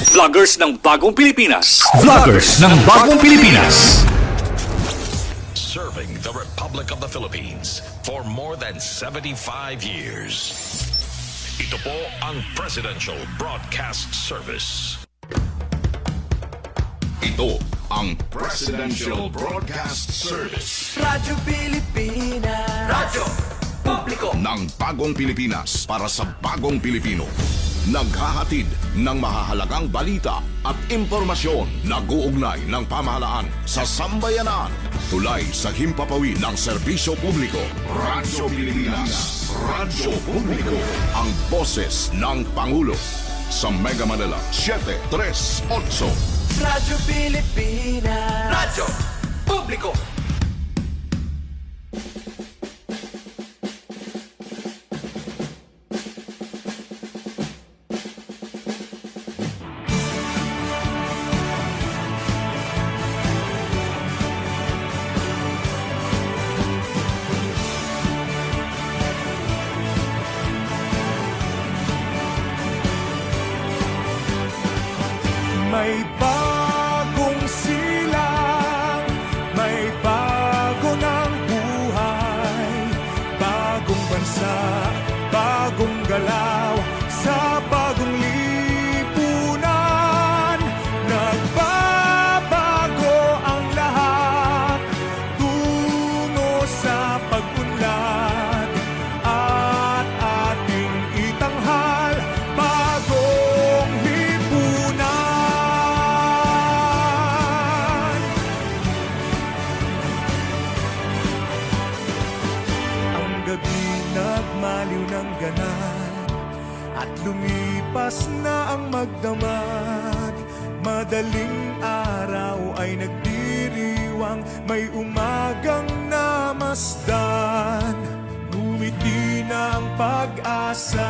Vloggers ng Bagong Pilipinas. Vloggers ng Bagong Pilipinas. Serving the Republic of the Philippines for more than 75 years. Ito po ang Presidential Broadcast Service. Ito ang Presidential Broadcast Service Radyo Pilipinas. Radyo Publiko ng Bagong Pilipinas para sa Bagong Pilipino. Naghahatid ng mahahalagang balita at impormasyon na guugnay ng pamahalaan sa sambayanan. Tulay sa himpapawid ng serbisyo publiko. Radyo Pilipinas. Radyo Publiko. Ang boses ng Pangulo. Sa Mega Manila, 738. Radyo Pilipinas. Radyo Publiko. May bagong silang, may bago ng buhay, bagong bansa, bagong galaw, sa bagong lipunan. Nagbabago ang lahat, tungo sa pag-unlad, at ating itanghal, bagong lipunan. Gabi nagmaliw ng ganap at lumipas na ang magdamag. Madaling araw ay nagdiriwang, may umagang namasdan. Ngumiti na ang pag-asa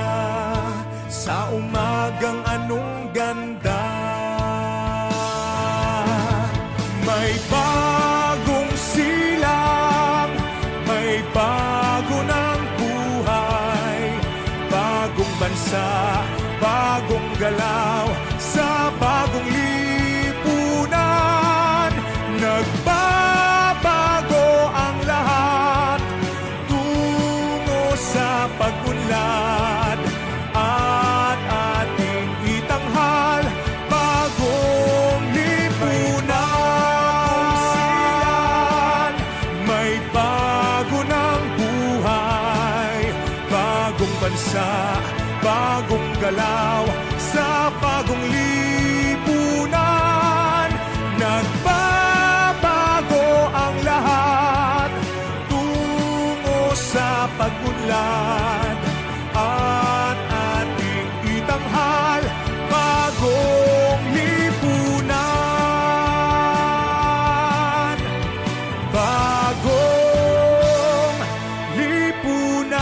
sa umagang anong ganda. May bagong silang, may bago ng buhay, bagong bansa, bagong galaw, sa bagong lipunan. Nagbabago ang lahat, tungo sa pag-unlad, at ating itanghal, bagong lipunan. May bago ng buhay, bagong bansa, bagong galaw, sa bagong lipunan. Nagbabago ang lahat, tungo sa pag-unlad, at ating itanghal, bagong lipunan. Bagong lipunan.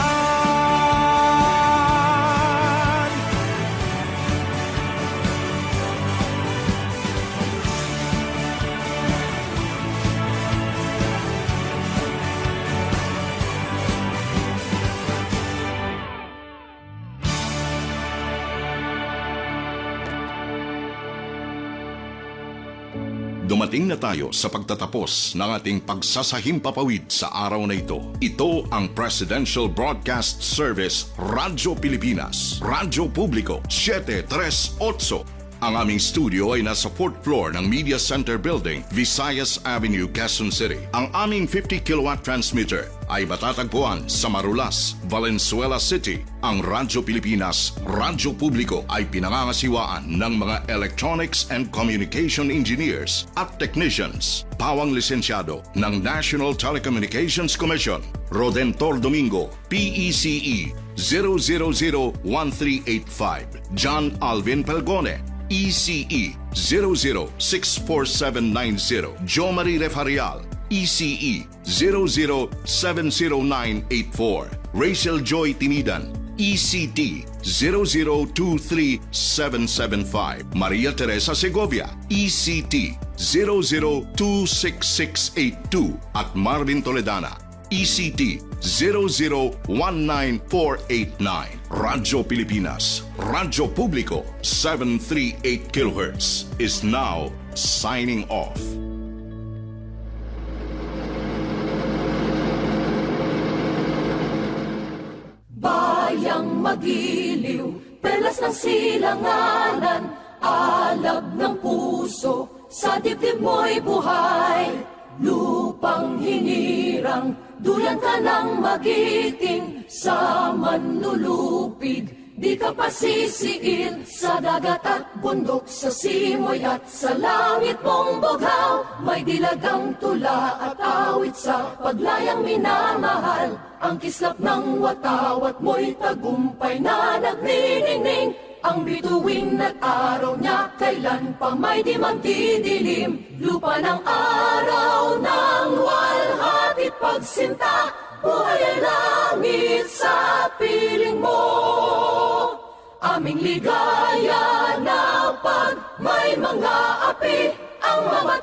Dumating na tayo sa pagtatapos ng ating pagsasahimpapawid sa araw na ito. Ito ang Presidential Broadcast Service Radyo Pilipinas. Radyo Publiko 738. Ang aming studio ay nasa 4th floor ng Media Center Building, Visayas Avenue, Quezon City. Ang aming 50 kilowatt transmitter ay matatagpuan sa Marulas, Valenzuela City. Ang Radyo Pilipinas, Radyo Publiko ay pinangangasiwaan ng mga electronics and communication engineers at technicians. Pawang lisensyado ng National Telecommunications Commission, Rodentor Domingo, PECE 0001385, John Alvin Pelgone, ECE 00-64790, Jo Marie Refarial, ECE 00-70984, Rachel Joy Tinidan, ECT 00-23775, Maria Teresa Segovia, ECT 00-26682, at Marvin Toledana, ECT 0019489. Radyo Pilipinas, Radyo Publiko 738 kHz is now signing off. Bayang magiliw, perlas ng silanganan, alab ng puso, sa dibdib mo'y buhay. Lupang hinirang, duyan ka ng magiting, sa manlulupig, di ka pasisiil. Sa dagat at bundok, sa simoy at sa langit mong bughaw, may dilagang tula at awit sa paglayang minamahal. Ang kislap ng watawat mo'y tagumpay na nagniningning. Ang bituin at araw niya kailan pa may di magdidilim. Lupa ng araw ng walhati pagsinta, buhay ay langit sa piling mo. Aming ligaya na pag may mga api, ang mga